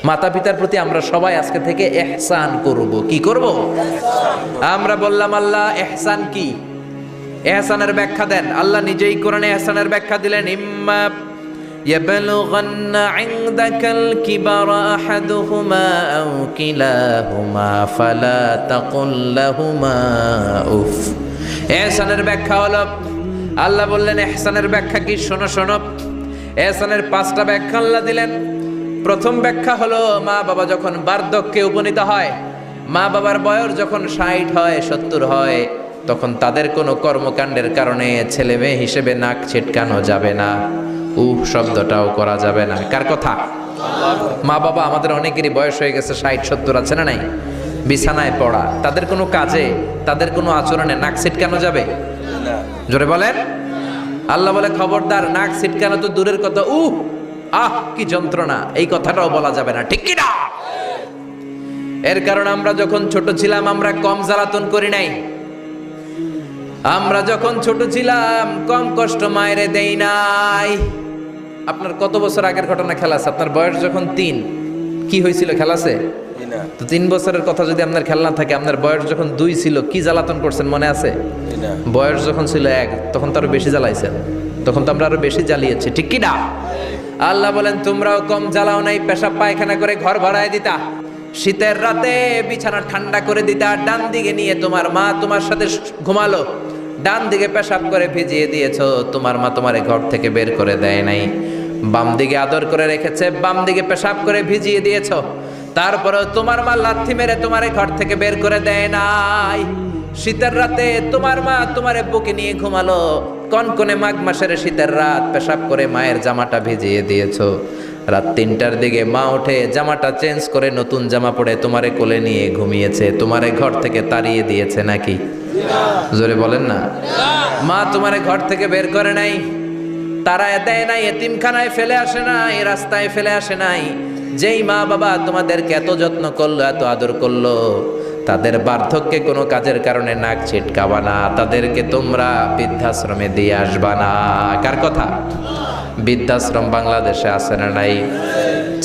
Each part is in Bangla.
মাতা পিতার প্রতি আমরা সবাই আজকে থেকে ইহসান করব। কি করব? আমরা বললাম আল্লাহ ইহসান কি? ইহসানের ব্যাখ্যা দেন। আল্লাহ নিজেই কোরআনে ইহসানের ব্যাখ্যা দিলেন, ইম্মা ইয়াবলুগান্না ইনদাকাল কিবারা আহাদুহুমা আও কিলাহুমা ফালা তাকুল লাহুমা উফ। ইহসানের ব্যাখ্যা হলো, আল্লাহ বললেন ইহসানের ব্যাখ্যা কি? শোনো শোনো। ইহসানের 5টা ব্যাখ্যা আল্লাহ দিলেন। প্রথম ব্যাখ্যা হলো, মা বাবা যখন বার্ধক্যে উপনীত হয়, মা বাবার বয়স যখন 60 হয় 70 হয়, তখন তাদের কোনো কর্মকাণ্ডের কারণে ছেলে মেয়ে হিসেবে নাক ছিটকানো যাবে না, শব্দটাও করা যাবে না। কার কথা? মা বাবা আমাদের অনেকেরই বয়স হয়ে গেছে 60-70, আছে না নাই? বিছানায় পড়া, তাদের কোনো কাজে তাদের কোনো আচরণে নাক ছিটকানো যাবে? জোরে বলেন। আল্লাহ বলে খবরদার, নাক ছিটকানো তো দূরের কথা, কি যন্ত্রণা, এই কথাটাও বলা যাবে না। ঠিক কি না? এর কারণ আমরা যখন ছোট ছিলাম আমরা কম জ্বালাতন করি নাই। আমরা যখন ছোট ছিলাম কম কষ্ট মায়েরে দেই নাই। আপনার কত বছর আগের ঘটনা খেলা আছে? আপনার বয়স যখন 3, কি হয়েছিল খেলা আছে? তো 3 বছরের কথা যদি আপনার খেলা না থাকে, আপনার বয়স যখন 2 ছিল কি জ্বালাতন করছেন মনে আছে? বয়স যখন ছিল 1 তখন তো আরো বেশি জ্বালাইছেন, তখন তো আমরা আরো বেশি জ্বালিয়েছি। ঠিক কি না? আল্লাহ বলেন তোমরাও কম জ্বালাও নাই, পেশাব পায়খানা করে ঘর ভরায় দিতা, শীতের রাতে বিছানা ঠান্ডা করে দিতা, ডান দিকে নিয়ে তোমার মা তোমার সাথে ঘুমালো, ডান দিকে পেশাব করে ভিজিয়ে দিয়েছো, তোমার মা তোমারে ঘর থেকে বের করে দেয় নাই, বাম দিকে আদর করে রেখেছে, বাম দিকে পেশাব করে ভিজিয়ে দিয়েছো, তারপরেও তোমার মা লাথি মেরে তোমারে ঘর থেকে বের করে দেয় নাই। শীতের রাতে তোমার মা তোমারে বুকে নিয়ে ঘুমালো, কনকনে মাঘ মাসের শীতের রাত, পেশাব করে মায়ের জামাটা ভিজিয়ে দিয়েছো, রাত 3টার দিকে মা উঠে জামাটা চেঞ্জ করে নতুন জামা পরে তোমারে কোলে নিয়ে ঘুমিয়েছে, তোমারে ঘর থেকে তাড়িয়ে দিয়েছে নাকি? জোরে বলেন না। মা তোমারে ঘর থেকে বের করে নাই, তাড়ায় দেয় নাই, এতিমখানায় ফেলে আসে নাই, রাস্তায় ফেলে আসে নাই। যেই মা বাবা তোমাদেরকে এত যত্ন করলো, এত আদর করলো, তাদের বার্ধক্যে কোনো কাজের কারণে নাক ছিটকাবা না, তাদেরকে তোমরা বৃদ্ধাশ্রমে দিয়ে আসবা না। কার কথা? বৃদ্ধাশ্রম বাংলাদেশে আছে না নাই?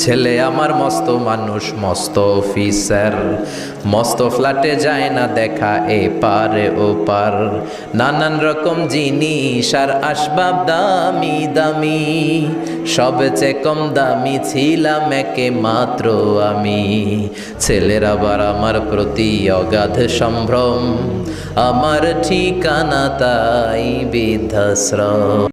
ছেলে আমার মস্ত মানুষ, মস্ত অফিসার, মস্ত ফ্ল্যাটে যায় না দেখা এপারে ওপার, নানান রকম জিনিস আর আসবাব দামি দামি, সবচেয়ে কম দামি ছিলাম একে মাত্র আমি। ছেলের আবার আমার প্রতি অগাধ সম্ভ্রম, আমার ঠিকানা তাই বৃদ্ধাশ্রম।